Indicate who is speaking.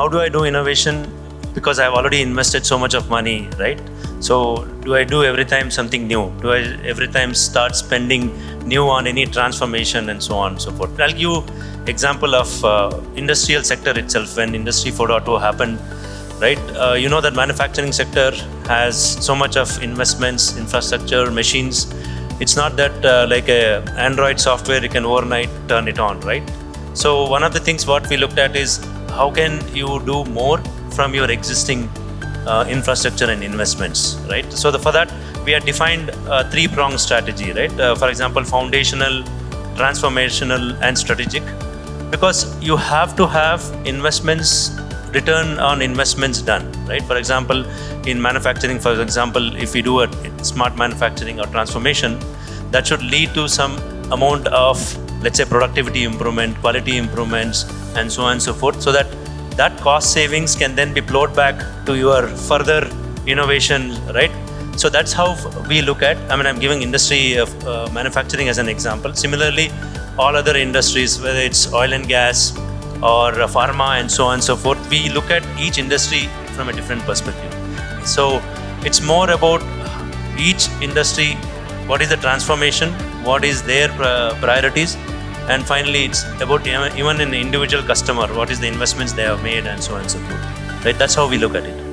Speaker 1: How do I do innovation? Because I've already invested so much of money, right? So do I do every time something new? Do I every time start spending new on any transformation and so on and so forth? I'll give you example of industrial sector itself. When Industry 4.0 happened, right? You know that manufacturing sector has so much of investments, infrastructure, machines. It's not that like a Android software you can overnight turn it on, right? So one of the things what we looked at is how can you do more from your existing infrastructure and investments, right? So for that we had defined a three-pronged strategy, right? For example, foundational, transformational, and strategic. Because you have to have investments, return on investments done, right? For example, in manufacturing, for example, if we do a smart manufacturing or transformation, that should lead to some amount of, let's say, productivity improvement, quality improvements, and so on and so forth, so that cost savings can then be plowed back to your further innovation, right? So that's how we look at, I'm giving industry of manufacturing as an example. Similarly, all other industries, whether it's oil and gas or pharma and so on and so forth, we look at each industry from a different perspective. So it's more about each industry, what is the transformation, what is their priorities, and finally it's about even an individual customer, what is the investments they have made and so on and so forth. Right? That's how we look at it.